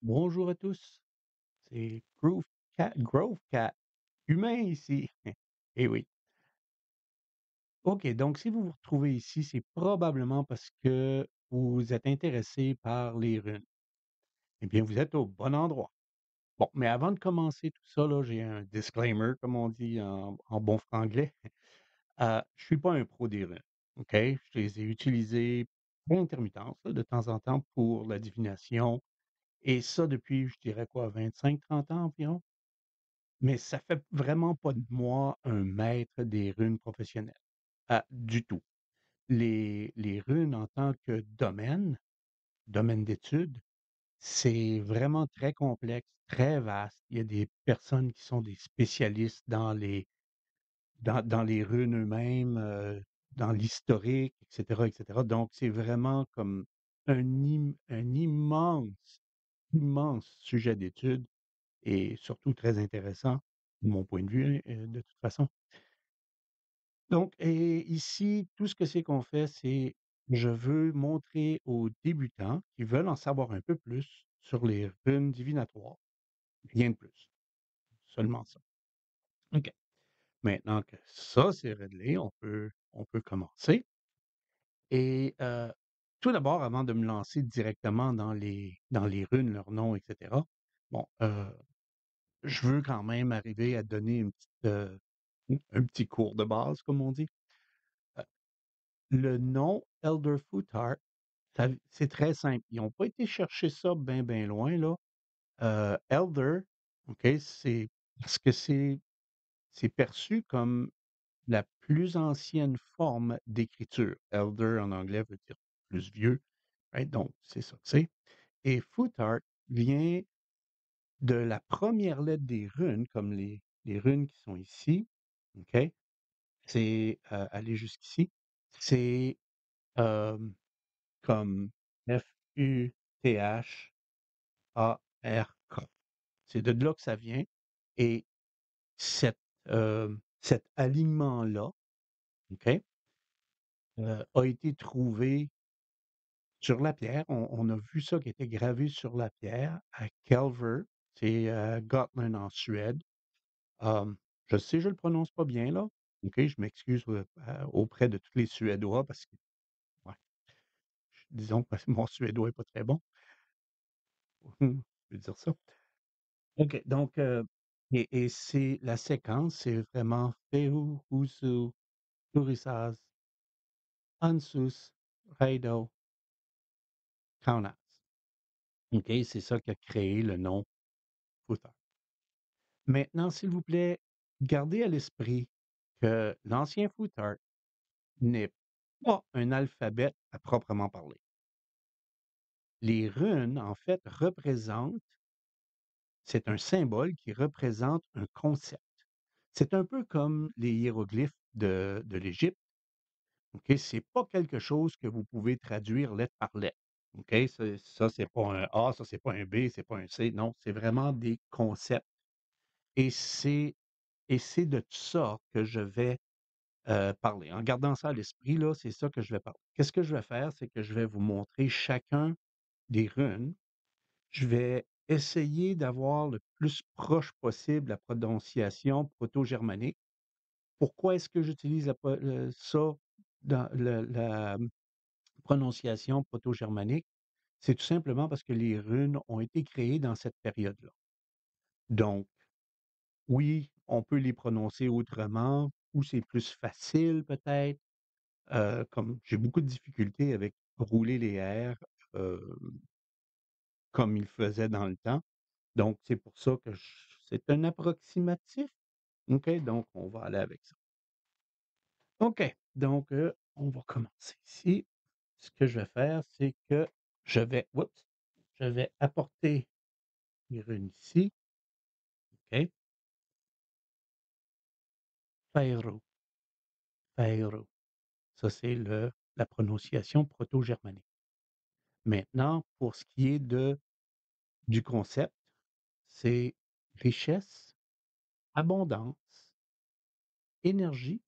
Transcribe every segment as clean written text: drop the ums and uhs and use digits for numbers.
Bonjour à tous, c'est Grove Cat, humain ici. Eh oui. OK, donc si vous vous retrouvez ici, c'est probablement parce que vous êtes intéressé par les runes. Eh bien, vous êtes au bon endroit. Bon, mais avant de commencer tout ça, là, j'ai un disclaimer, comme on dit en bon franglais. Je suis pas un pro des runes, OK? Je les ai utilisées par intermittence, là, de temps en temps pour la divination, et ça depuis, je dirais quoi, 25, 30 ans environ? Mais ça fait vraiment pas de moi un maître des runes professionnel, du tout. Les runes en tant que domaine d'étude, c'est vraiment très complexe, très vaste. Il y a des personnes qui sont des spécialistes dans les runes eux-mêmes, dans l'historique, et cetera. Donc c'est vraiment comme un immense sujet d'étude et surtout très intéressant, de mon point de vue, de toute façon. Donc et ici, tout ce que c'est qu'on fait, c'est je veux montrer aux débutants qui veulent en savoir un peu plus sur les runes divinatoires, rien de plus, seulement ça. OK. Maintenant que ça, c'est réglé, on peut commencer et tout d'abord, avant de me lancer directement dans les runes, leurs noms et cetera, bon, je veux quand même arriver à donner un petit cours de base, comme on dit. Heu, le nom Elder Futhark, c'est très simple. Ils ont pas été chercher ça bien, bien loin, là. Elder, OK, c'est parce que c'est perçu comme la plus ancienne forme d'écriture. Elder, en anglais, veut dire plus vieux, right? Donc c'est ça que c'est et Futhark vient de la première lettre des runes, comme les runes qui sont ici, OK? C'est, aller jusqu'ici, c'est, hem, comme Futhark. C'est de là que ça vient et cet, cet alignement-là, OK, a été trouvé sur la pierre. On a vu ça qui était gravé sur la pierre à Kelver, c'est à Gotland en Suède. Hem, je sais, je le prononce pas bien là, OK, je m'excuse, auprès de tous les Suédois parce que ouais, disons que mon suédois est pas très bon. Je peux dire ça. OK, donc et c'est la séquence, c'est vraiment Fehu, Husu, Turisas, Ansus, Raido, Kaunas. OK, c'est ça qui a créé le nom Footer. Maintenant, s'il vous plaît, gardez à l'esprit que l'ancien Footer n'est pas un alphabet à proprement parler. Les runes, en fait, c'est un symbole qui représente un concept. C'est un peu comme les hiéroglyphes de l'Égypte. OK? C'est pas quelque chose que vous pouvez traduire lettre par lettre. OK? Ça, c'est pas un A, ça, c'est pas un B, c'est pas un C. Non, c'est vraiment des concepts. Et c'est de ça que je vais, parler. En gardant ça à l'esprit, là, c'est ça que je vais parler. Qu'est-ce que je vais faire? C'est que je vais vous montrer chacun des runes. Je vais essayer d'avoir le plus proche possible la prononciation proto-germanique. Pourquoi est-ce que j'utilise ça dans la prononciation proto-germanique? C'est tout simplement parce que les runes ont été créées dans cette période-là. Donc, oui, on peut les prononcer autrement ou c'est plus facile peut-être. Comme j'ai beaucoup de difficultés avec rouler les R, heu, comme ils faisaient dans le temps. Donc c'est pour ça que c'est un approximatif. OK, donc on va aller avec ça. OK, donc on va commencer ici. Ce que je vais faire, c'est que je vais apporter les runes ici. OK, Fairo, Fairo. Ça, c'est la prononciation proto-germanique. Maintenant, pour ce qui est du concept, c'est richesse, abondance, énergie,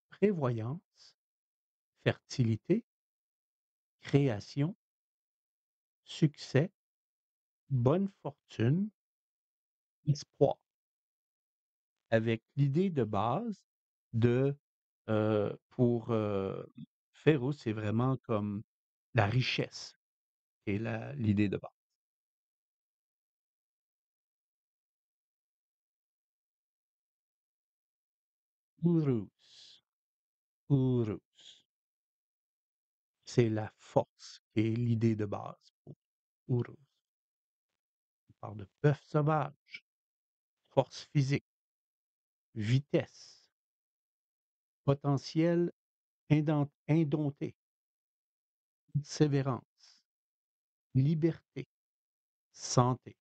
prévoyance, fertilité, création, succès, bonne fortune, espoir, avec l'idée de base de, pour, Férouz, c'est vraiment comme la richesse qui est l'idée de base. Uruz, Uruz, c'est la force qui est l'idée de base pour Uruz. On parle de bœuf sauvage, force physique, vitesse, potentiel indompté, persévérance, liberté, santé.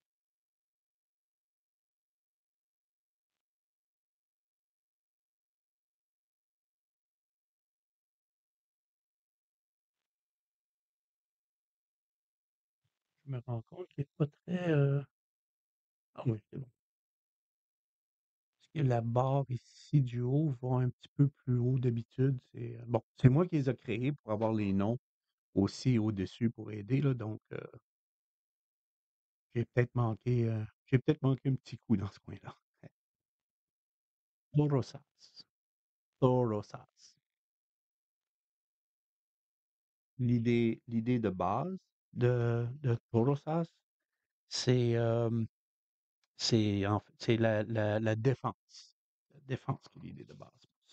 Je me rends compte qu'il est pas très, ah oui, c'est bon. Parce que la barre ici du haut va un petit peu plus haut d'habitude. C'est, bon, c'est moi qui les ai créés pour avoir les noms aussi au-dessus pour aider là, donc j'ai peut-être manqué un petit coup dans ce coin-là. Torosas, Torosas. L'idée de base de Torosas, c'est, c'est la défense. La défense qui est l'idée de base pour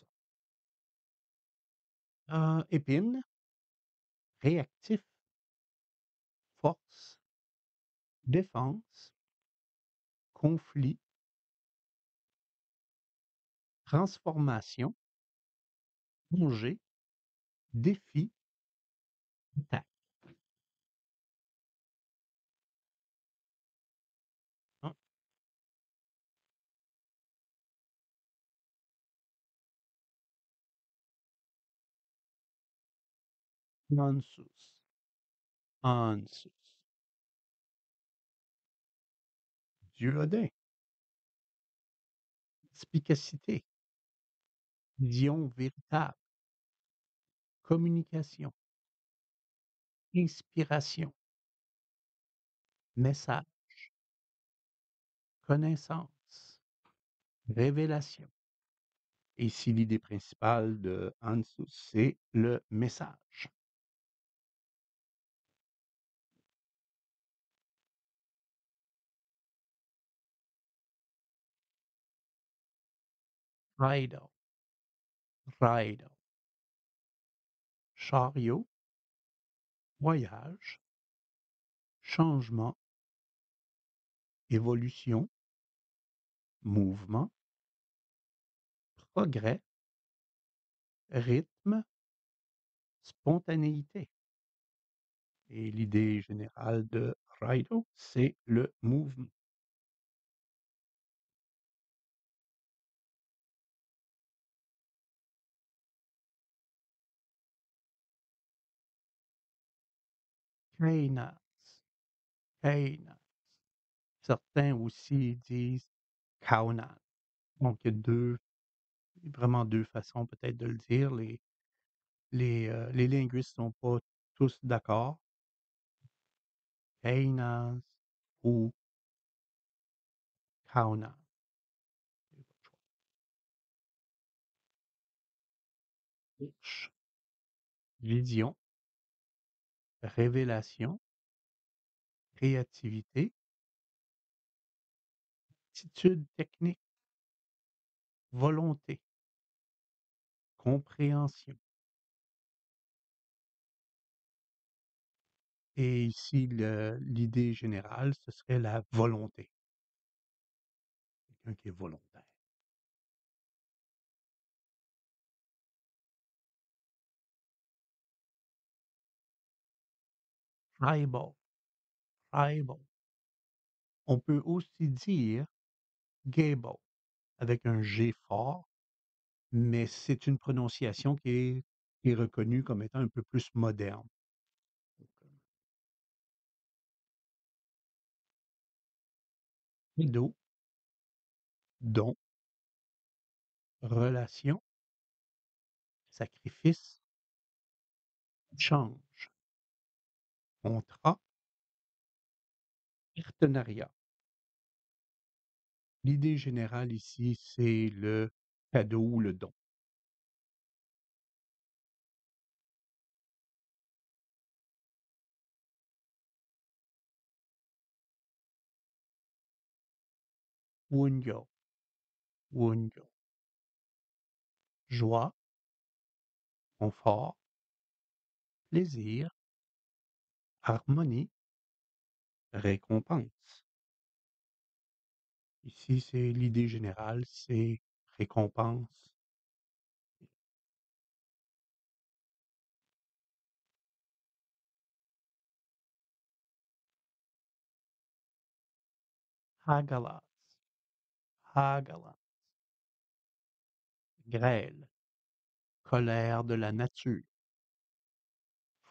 ça. Épine, réactif, force, défense, conflit, transformation, danger, défi, attaque. Hein, Ansus, Ansus. Dieu Odin, spicacité, vision véritable, communication, inspiration, message, connaissance, révélation. Et ici, l'idée principale de Ansus, c'est le message. Raido, Raido, chariot, voyage, changement, évolution, mouvement, progrès, rythme, spontanéité. Et l'idée générale de Raido, c'est le mouvement. Kainas, Kainas. Certains aussi disent Kaunan. Donc, il y a vraiment deux façons peut-être de le dire. Les linguistes sont pas tous d'accord. Kainas ou Kaunan. Ouch. Vision, révélation, créativité, attitude technique, volonté, compréhension. Et ici, l'idée générale, ce serait la volonté. Quelqu'un qui est volontaire. Tribal, tribal. On peut aussi dire gable avec un G fort, mais c'est une prononciation qui est reconnue comme étant un peu plus moderne. Donc, Ido, don, relation, sacrifice, change, contrat, Partenariat. L'idée générale ici, c'est le cadeau ou le don. Wunjo, wunjo. Joie, confort, plaisir, harmonie, récompense. Ici, c'est l'idée générale, c'est récompense. Hagalas, hagalas. Grêle, colère de la nature,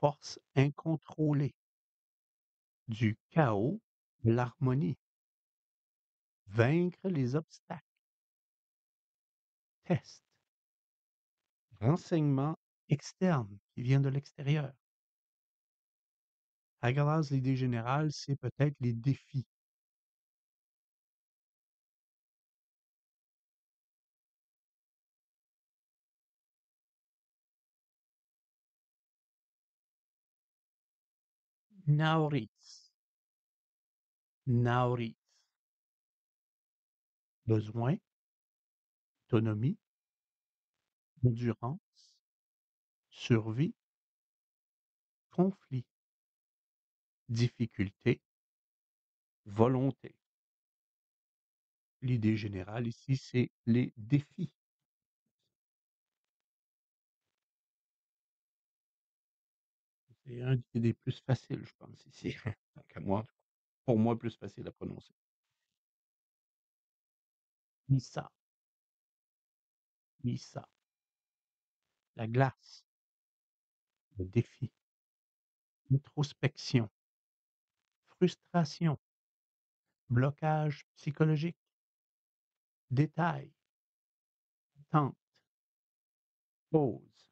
force incontrôlée, du chaos, de l'harmonie, vaincre les obstacles, test, renseignement externe qui vient de l'extérieur. Hagalas, l'idée générale, c'est peut-être les défis. Naoris, naoris, besoin, autonomie, endurance, survie, conflit, difficulté, volonté. L'idée générale ici, c'est les défis. C'est un des plus faciles, je pense, ici. Tant qu'à moi, pour moi, plus facile à prononcer. Lisa, Lisa. La glace, le défi, introspection, frustration, blocage psychologique, détail, attente, pause.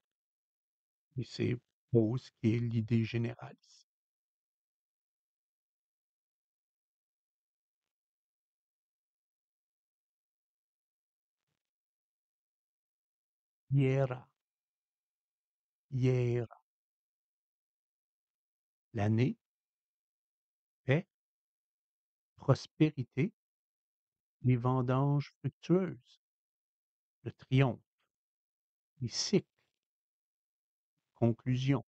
Et c'est pause qui est l'idée générale ici. Hiera, hiera. L'année, paix, prospérité, les vendanges fructueuses, le triomphe, les cycles, conclusion,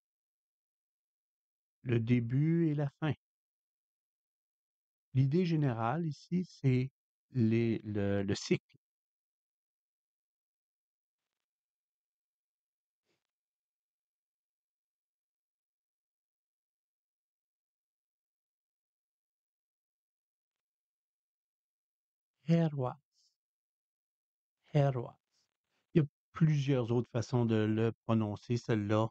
le début et la fin. L'idée générale ici, c'est le cycle. Héroïse, héroïse. Il y a plusieurs autres façons de le prononcer, celle-là.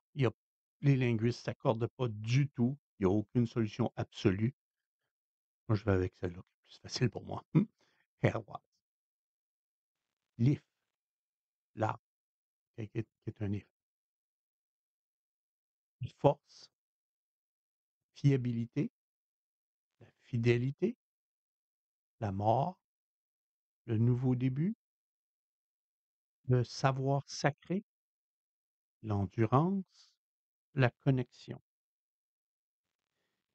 Les linguistes s'accordent pas du tout. Il y a aucune solution absolue. Moi, je vais avec celle-là qui est plus facile pour moi. Héroïse. L'if, l'arbre, qui est un if. Force, fiabilité, la fidélité, la mort, le nouveau début, le savoir sacré, l'endurance, la connexion.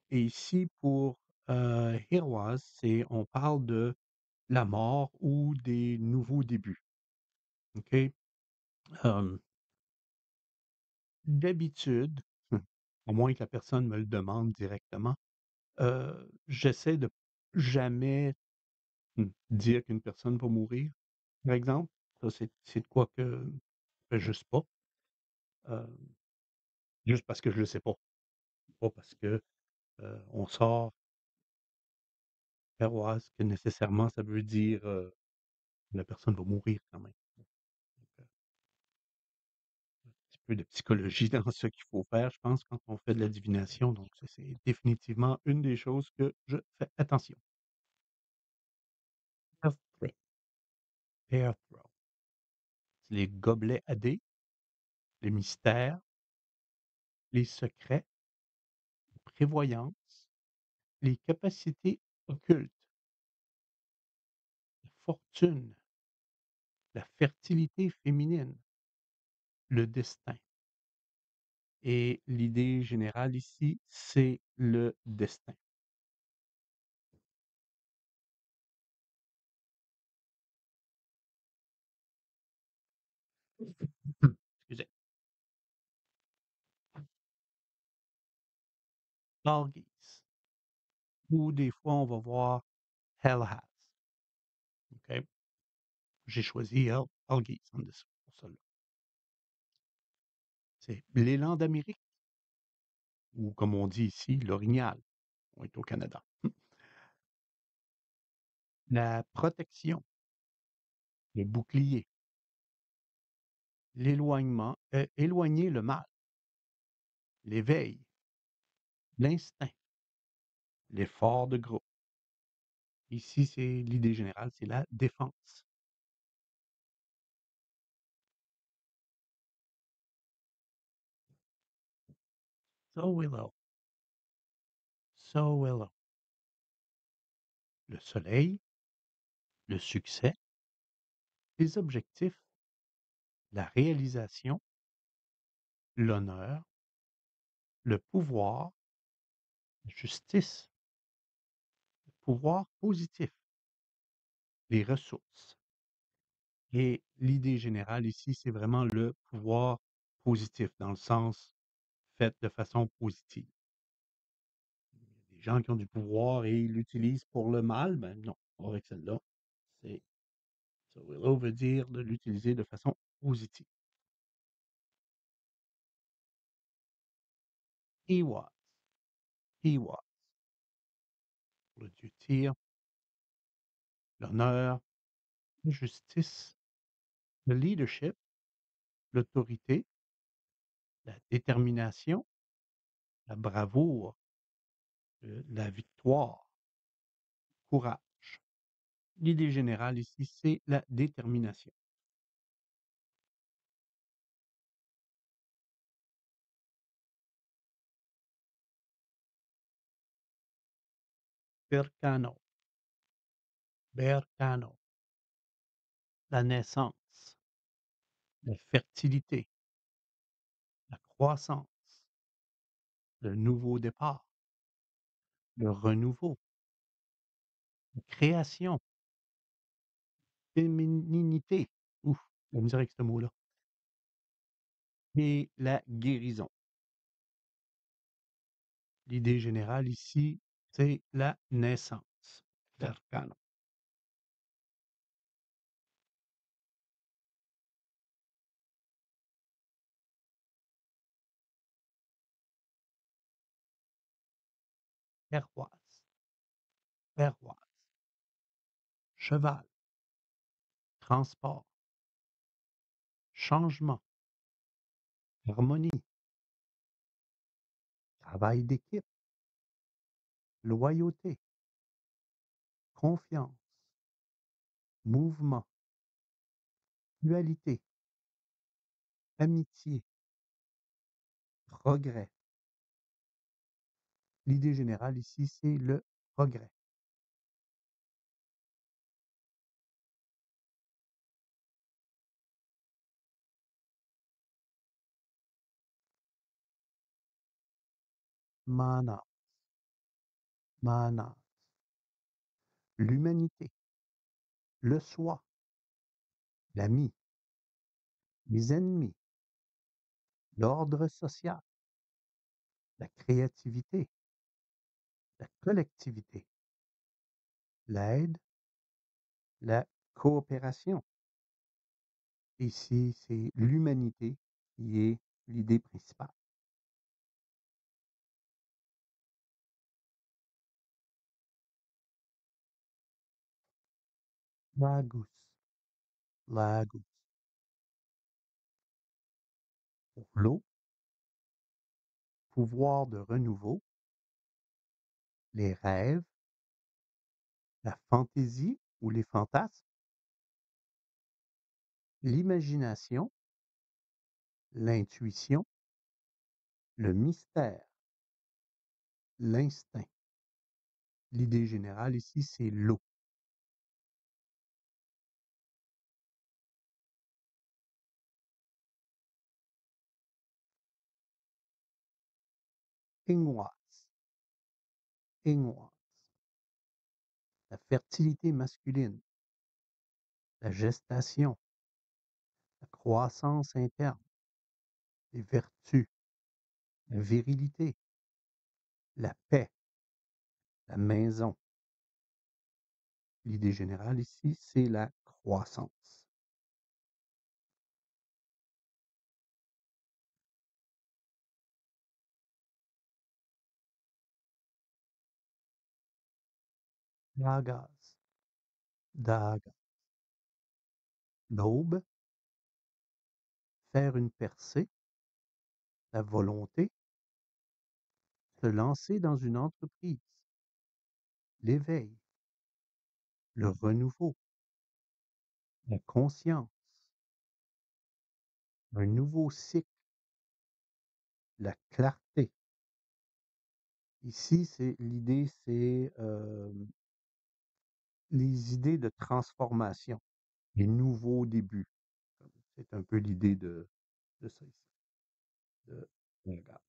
Et ici, pour Heroes, on parle de la mort ou des nouveaux débuts. OK? D'habitude, à moins que la personne me le demande directement, j'essaie de jamais dire qu'une personne va mourir, par exemple. Ça, c'est de quoi que je fais juste pas. euh, Juste parce que je le sais pas. Pas parce que on sort Heroes que nécessairement ça veut dire la personne va mourir quand même. Donc, un petit peu de psychologie dans ce qu'il faut faire, je pense, quand on fait de la divination. Donc, ça, c'est définitivement une des choses que je fais attention. Airthray. Airthrow. C'est les gobelets à dés, les mystères, les secrets, la prévoyance, les capacités occulte, la fortune, la fertilité féminine, le destin. Et l'idée générale ici, c'est le destin. Excusez. Stargaze. Ou des fois, on va voir Hell Has. OK? J'ai choisi Stargaze en dessous pour cela. C'est l'élan d'Amérique, ou comme on dit ici, l'orignal. On est au Canada. La protection, le bouclier, l'éloignement, éloigner le mal, l'éveil, l'instinct, l'effort de groupe. Ici, c'est l'idée générale, c'est la défense. So willow, so willow. Le soleil, le succès, les objectifs, la réalisation, l'honneur, le pouvoir, la justice, le pouvoir positif, les ressources. Et l'idée générale ici, c'est vraiment le pouvoir positif, dans le sens fait de façon positive. Il y a des gens qui ont du pouvoir et ils l'utilisent pour le mal, ben non, pas avec celle-là. C'est ça veut dire de l'utiliser de façon positive. He was, he was. Le dieu Tyr, l'honneur, la justice, le leadership, l'autorité, la détermination, la bravoure, la victoire, courage. L'idée générale ici, c'est la détermination. Bercano, Bercano, la naissance, la fertilité, la croissance, le nouveau départ, le renouveau, la création, fémininité, ouf, la misère avec ce mot-là, et la guérison. L'idée générale ici, c'est la naissance. Bercano. Perroise, perroise, cheval, transport, changement, harmonie, travail d'équipe, loyauté, confiance, mouvement, dualité, amitié, progrès. L'idée générale ici, c'est le progrès. Mana, mana, l'humanité, le soi, l'ami, les ennemis, l'ordre social, la créativité, la collectivité, l'aide, la coopération. Ici, c'est l'humanité qui est l'idée principale. Lagos, Lagos. Pour l'eau, pouvoir de renouveau, les rêves, la fantaisie ou les fantasmes, l'imagination, l'intuition, le mystère, l'instinct. L'idée générale ici, c'est l'eau. Ingnoise, ingnoise. La fertilité masculine, la gestation, la croissance interne, les vertus, la virilité, la paix, la maison. L'idée générale ici, c'est la croissance. Dagas, dagas. L'aube, faire une percée, la volonté, se lancer dans une entreprise, l'éveil, le renouveau, la conscience, un nouveau cycle, la clarté. Ici, c'est l'idée, c'est les idées de transformation, les nouveaux débuts. C'est un peu l'idée de ça ici. De, regarde.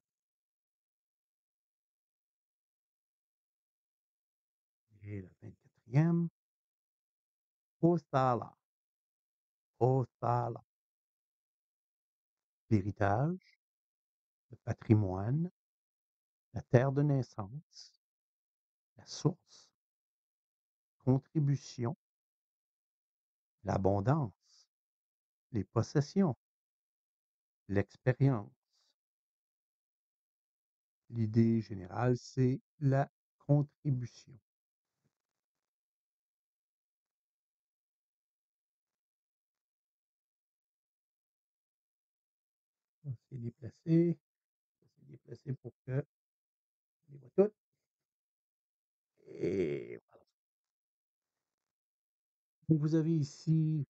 Et la 24e, Ostala, Ostala, l'héritage, le patrimoine, la terre de naissance, la source, contribution, l'abondance, les possessions, l'expérience. L'idée générale, c'est la contribution. On s'est déplacé, on s'est déplacé pour que on les voit toutes. Et voilà. Donc, vous avez ici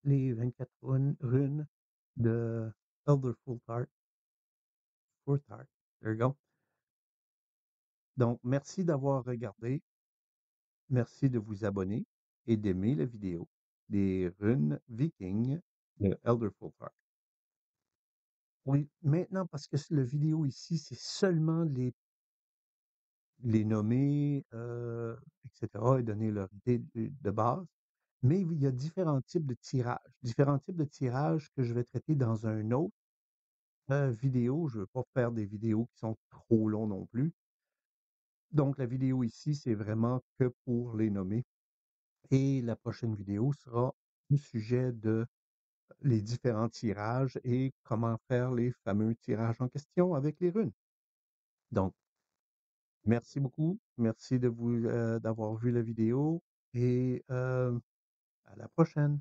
les 24 runes de Elder Fulthart. Fulthart. There you go. Donc, merci d'avoir regardé. Merci de vous abonner et d'aimer la vidéo des runes vikings de Elder Fulthart. Oui, maintenant, parce que le vidéo ici, c'est seulement les nommer, etc., et donner leur idée de base. Mais il y a différents types de tirages. Différents types de tirages que je vais traiter dans un autre vidéo. Je ne veux pas faire des vidéos qui sont trop longs non plus. Donc, la vidéo ici, c'est vraiment que pour les nommer. Et la prochaine vidéo sera au sujet de les différents tirages et comment faire les fameux tirages en question avec les runes. Donc, merci beaucoup. Merci de vous d'avoir vu la vidéo et à la prochaine.